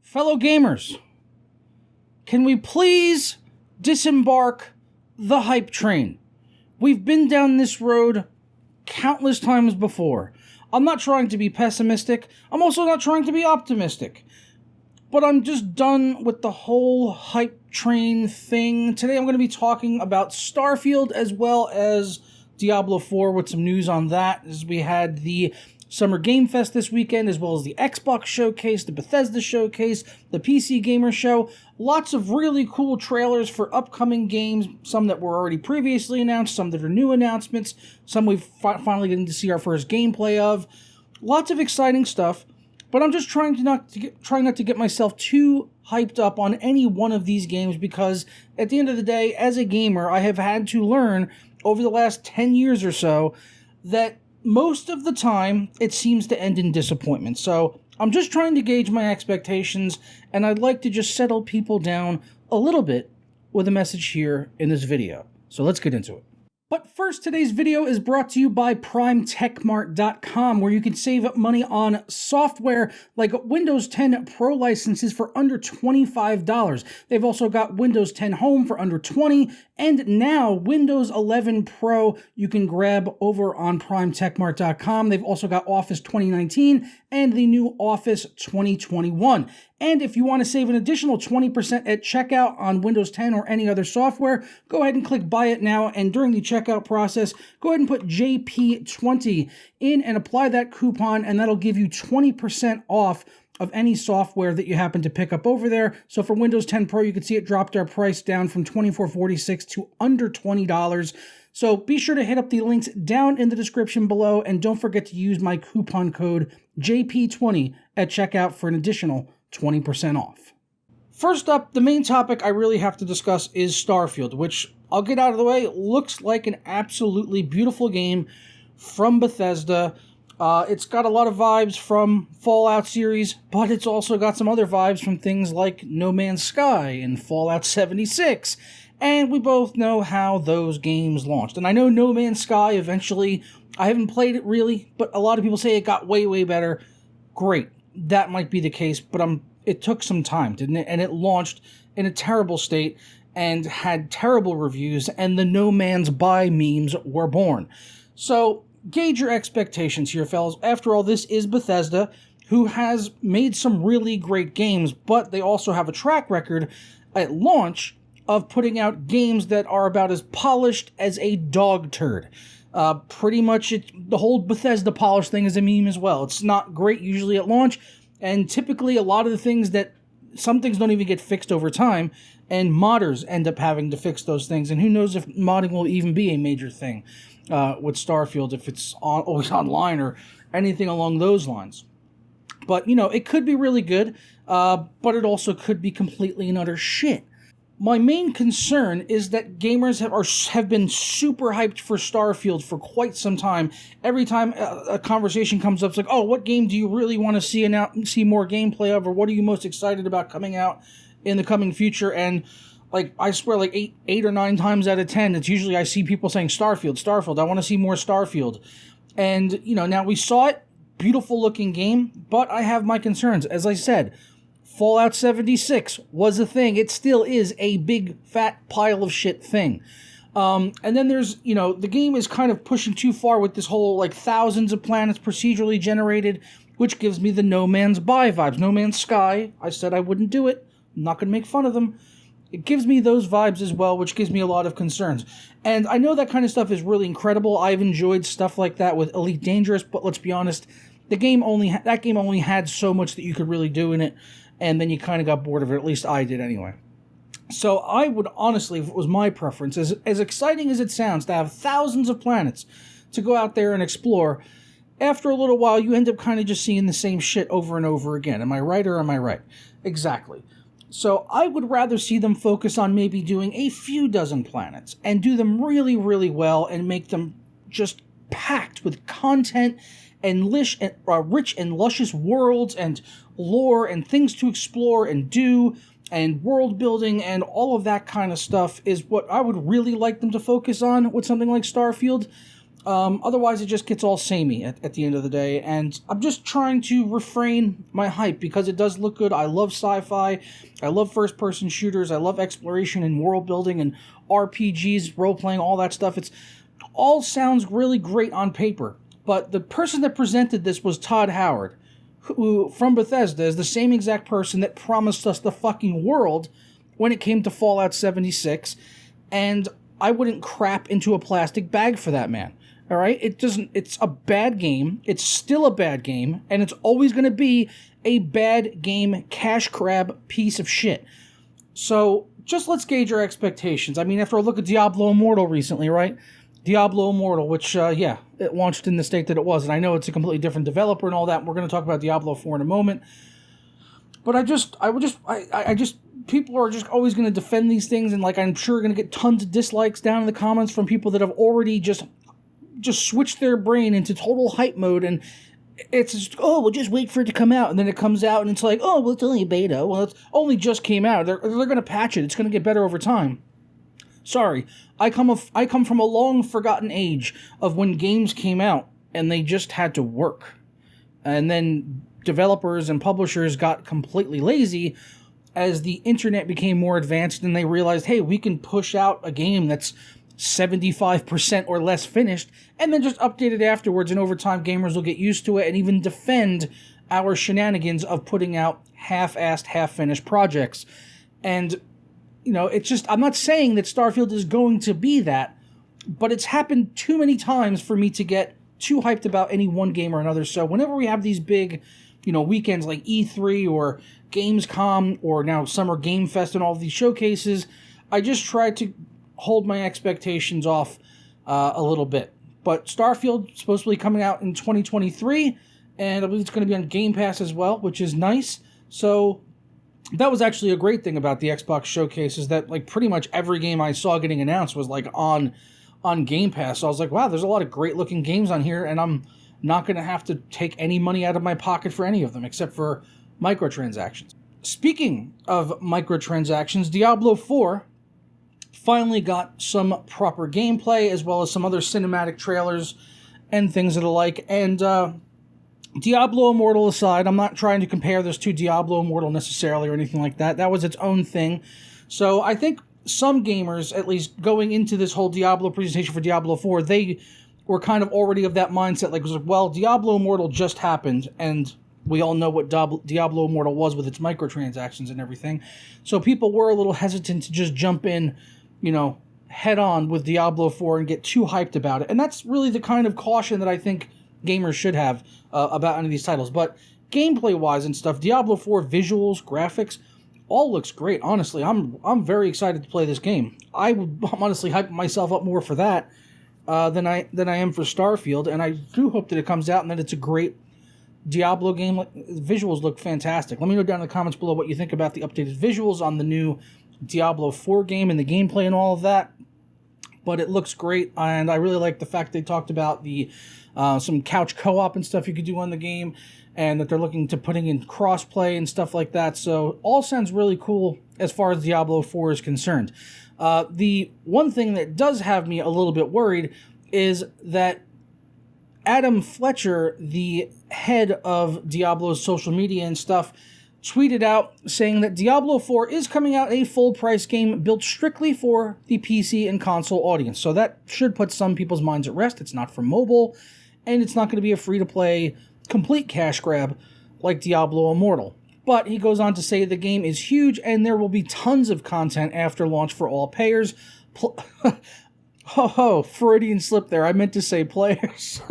Fellow gamers, can we please disembark the hype train? We've been down this road countless times before. I'm not trying to be pessimistic. I'm also not trying to be optimistic. But I'm just done with the whole hype train thing. Today I'm going to be talking about Starfield as well as Diablo 4 with some news on that, as we had the Summer Game Fest this weekend, as well as the Xbox Showcase, the Bethesda Showcase, the PC Gamer Show. Lots of really cool trailers for upcoming games, some that were already previously announced, some that are new announcements, some we've finally getting to see our first gameplay of. Lots of exciting stuff, but I'm just trying not to get myself too hyped up on any one of these games, because at the end of the day, as a gamer, I have had to learn over the last 10 years or so that most of the time, it seems to end in disappointment. So I'm just trying to gauge my expectations, and I'd like to just settle people down a little bit with a message here in this video. So let's get into it. But first, today's video is brought to you by PrimeTechMart.com, where you can save money on software like Windows 10 Pro licenses for under $25. They've also got Windows 10 Home for under $20, and now Windows 11 Pro you can grab over on PrimeTechMart.com. They've also got Office 2019 and the new Office 2021. And if you want to save an additional 20% at checkout on Windows 10 or any other software, go ahead and click Buy It Now, and during the checkout process, go ahead and put JP20 in and apply that coupon, and that'll give you 20% off of any software that you happen to pick up over there. So for Windows 10 Pro, you can see it dropped our price down from $24.46 to under $20. So be sure to hit up the links down in the description below, and don't forget to use my coupon code JP20 at checkout for an additional 20% off. First up, the main topic I really have to discuss is Starfield, which I'll get out of the way. Looks like an absolutely beautiful game from Bethesda. It's got a lot of vibes from Fallout series, but it's also got some other vibes from things like No Man's Sky and Fallout 76. And we both know how those games launched. And I know No Man's Sky eventually, I haven't played it really, but a lot of people say it got way, way better. Great. That might be the case, but it took some time, didn't it? And it launched in a terrible state and had terrible reviews, and the No Man's Buy memes were born. So gauge your expectations here, fellas. After all, this is Bethesda, who has made some really great games, but they also have a track record at launch of putting out games that are about as polished as a dog turd. Pretty much the whole Bethesda polish thing is a meme as well. It's not great usually at launch, and typically a lot of the things some things don't even get fixed over time, and modders end up having to fix those things, and who knows if modding will even be a major thing with Starfield, if it's always online or anything along those lines. But, it could be really good, but it also could be completely and utter shit. My main concern is that gamers have been super hyped for Starfield for quite some time. Every time a conversation comes up, it's like, oh, what game do you really want to see more gameplay of, or what are you most excited about coming out in the coming future? And I swear, eight or nine times out of 10, it's usually I see people saying Starfield, I want to see more Starfield. And, now we saw it, beautiful looking game, but I have my concerns. As I said, Fallout 76 was a thing. It still is a big, fat pile of shit thing. And then there's, the game is kind of pushing too far with this whole, thousands of planets procedurally generated, which gives me the No Man's Buy vibes. No Man's Sky, I said I wouldn't do it. I'm not going to make fun of them. It gives me those vibes as well, which gives me a lot of concerns. And I know that kind of stuff is really incredible. I've enjoyed stuff like that with Elite Dangerous, but let's be honest, that game only had so much that you could really do in it, and then you kind of got bored of it. At least I did anyway. So I would honestly, if it was my preference, as exciting as it sounds to have thousands of planets to go out there and explore, after a little while you end up kind of just seeing the same shit over and over again. Am I right or am I right? Exactly. So I would rather see them focus on maybe doing a few dozen planets and do them really, really well and make them just packed with content and rich and luscious worlds and lore and things to explore and do, and world building and all of that kind of stuff is what I would really like them to focus on with something like Starfield. Otherwise, it just gets all samey at the end of the day, and I'm just trying to refrain my hype because it does look good. I love sci-fi, I love first-person shooters, I love exploration and world building and RPGs, role-playing, all that stuff. It's all sounds really great on paper, but the person that presented this was Todd Howard, who, from Bethesda, is the same exact person that promised us the fucking world when it came to Fallout 76, and I wouldn't crap into a plastic bag for that man. All right, it's a bad game. It's still a bad game, and it's always going to be a bad game, cash grab piece of shit. So just let's gauge our expectations. I mean, after a look at Diablo Immortal recently, right? Diablo Immortal, which, it launched in the state that it was, and I know it's a completely different developer and all that. And we're going to talk about Diablo 4 in a moment. But I just, people are just always going to defend these things, and like I'm sure going to get tons of dislikes down in the comments from people that have already just switch their brain into total hype mode, and it's just, oh, we'll just wait for it to come out, and then it comes out, and it's like, oh, well, it's only a beta. Well, it's only just came out. They're going to patch it. It's going to get better over time. Sorry, I come from a long forgotten age of when games came out, and they just had to work. And then developers and publishers got completely lazy as the internet became more advanced, and they realized, hey, we can push out a game that's 75% or less finished, and then just update it afterwards, and over time gamers will get used to it and even defend our shenanigans of putting out half-assed, half-finished projects. And, it's just, I'm not saying that Starfield is going to be that, but it's happened too many times for me to get too hyped about any one game or another. So whenever we have these big, weekends like E3 or Gamescom or now Summer Game Fest and all of these showcases, I just try to hold my expectations off a little bit. But Starfield is supposed to be coming out in 2023, and I believe it's going to be on Game Pass as well, which is nice. So that was actually a great thing about the Xbox showcase, is that like pretty much every game I saw getting announced was like on Game Pass. So I was like, wow, there's a lot of great looking games on here, and I'm not going to have to take any money out of my pocket for any of them except for microtransactions. Speaking of microtransactions, Diablo 4 finally got some proper gameplay, as well as some other cinematic trailers and things of the like. And Diablo Immortal aside, I'm not trying to compare this to Diablo Immortal necessarily or anything like that. That was its own thing. So I think some gamers, at least going into this whole Diablo presentation for Diablo 4, they were kind of already of that mindset. Like, well, Diablo Immortal just happened, and we all know what Diablo Immortal was with its microtransactions and everything. So people were a little hesitant to just jump in, head on with Diablo 4 and get too hyped about it. And that's really the kind of caution that I think gamers should have about any of these titles. But gameplay-wise and stuff, Diablo 4 visuals, graphics, all looks great. Honestly, I'm very excited to play this game. I'm honestly hyping myself up more for that than I am for Starfield, and I do hope that it comes out and that it's a great Diablo game. Visuals look fantastic. Let me know down in the comments below what you think about the updated visuals on the new Diablo 4 game and the gameplay and all of that. But it looks great, and I really like the fact they talked about the some couch co-op and stuff you could do on the game, and that they're looking to putting in cross-play and stuff like that. So all sounds really cool as far as Diablo 4 is concerned. The one thing that does have me a little bit worried is that Adam Fletcher, the head of Diablo's social media and stuff, tweeted out saying that Diablo 4 is coming out a full-price game built strictly for the PC and console audience. So that should put some people's minds at rest. It's not for mobile, and it's not going to be a free-to-play complete cash grab like Diablo Immortal. But he goes on to say the game is huge, and there will be tons of content after launch for all payers. Freudian slip there. I meant to say players.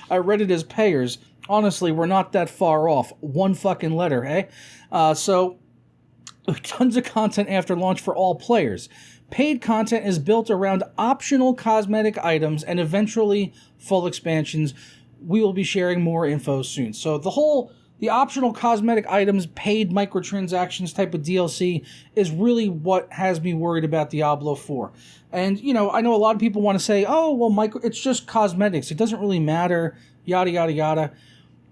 I read it as payers. Honestly, we're not that far off. One fucking letter, eh? So, tons of content after launch for all players. Paid content is built around optional cosmetic items and eventually full expansions. We will be sharing more info soon. So, the optional cosmetic items, paid microtransactions type of DLC is really what has me worried about Diablo 4. And, I know a lot of people want to say, oh, well, it's just cosmetics. It doesn't really matter, yada, yada, yada.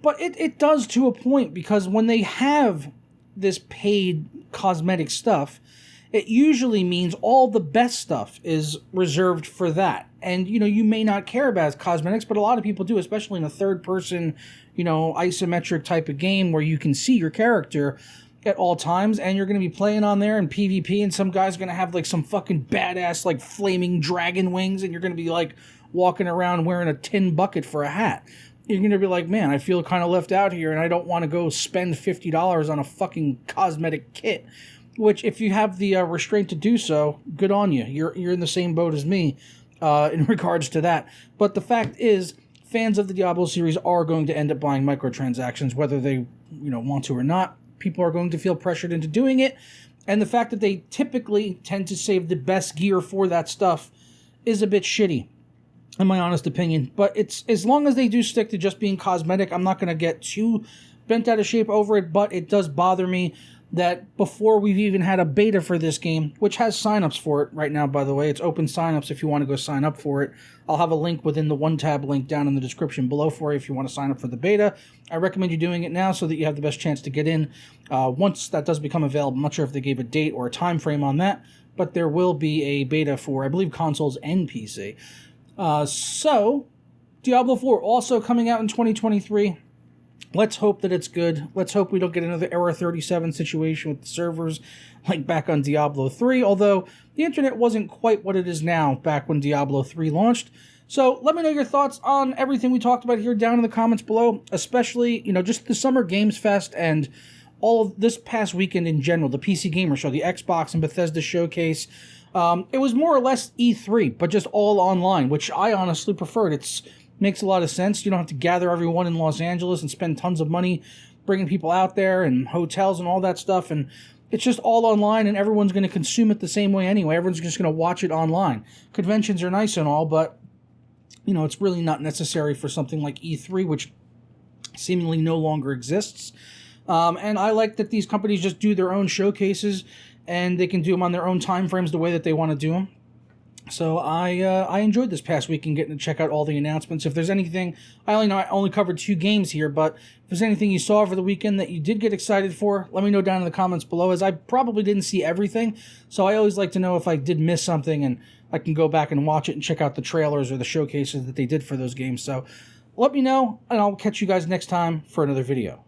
But it does to a point, because when they have this paid cosmetic stuff, it usually means all the best stuff is reserved for that. And, you may not care about cosmetics, but a lot of people do, especially in a third-person, isometric type of game where you can see your character at all times, and you're going to be playing on there in PvP, and some guy's going to have, like, some fucking badass, like, flaming dragon wings, and you're going to be, like, walking around wearing a tin bucket for a hat. You're going to be like, man, I feel kind of left out here, and I don't want to go spend $50 on a fucking cosmetic kit. Which, if you have the restraint to do so, good on you. You're in the same boat as me in regards to that. But the fact is, fans of the Diablo series are going to end up buying microtransactions, whether they want to or not. People are going to feel pressured into doing it. And the fact that they typically tend to save the best gear for that stuff is a bit shitty, in my honest opinion. But it's as long as they do stick to just being cosmetic, I'm not going to get too bent out of shape over it. But it does bother me that before we've even had a beta for this game, which has signups for it right now, by the way. It's open signups if you want to go sign up for it. I'll have a link within the one-tab link down in the description below for you if you want to sign up for the beta. I recommend you doing it now so that you have the best chance to get in once that does become available. I'm not sure if they gave a date or a time frame on that, but there will be a beta for, I believe, consoles and PC. So, Diablo 4 also coming out in 2023. Let's hope that it's good. Let's hope we don't get another Error 37 situation with the servers like back on Diablo 3, although the internet wasn't quite what it is now back when Diablo 3 launched. So let me know your thoughts on everything we talked about here down in the comments below, especially, just the Summer Games Fest and all of this past weekend in general, the PC Gamer Show, the Xbox and Bethesda Showcase. It was more or less E3, but just all online, which I honestly preferred. Makes a lot of sense. You don't have to gather everyone in Los Angeles and spend tons of money bringing people out there and hotels and all that stuff. And it's just all online, and everyone's going to consume it the same way anyway. Everyone's just going to watch it online. Conventions are nice and all, but, it's really not necessary for something like E3, which seemingly no longer exists. And I like that these companies just do their own showcases, and they can do them on their own time frames the way that they want to do them. So I enjoyed this past week and getting to check out all the announcements. If there's anything, I only covered 2 games here, but if there's anything you saw over the weekend that you did get excited for, let me know down in the comments below, as I probably didn't see everything. So I always like to know if I did miss something, and I can go back and watch it and check out the trailers or the showcases that they did for those games. So let me know, and I'll catch you guys next time for another video.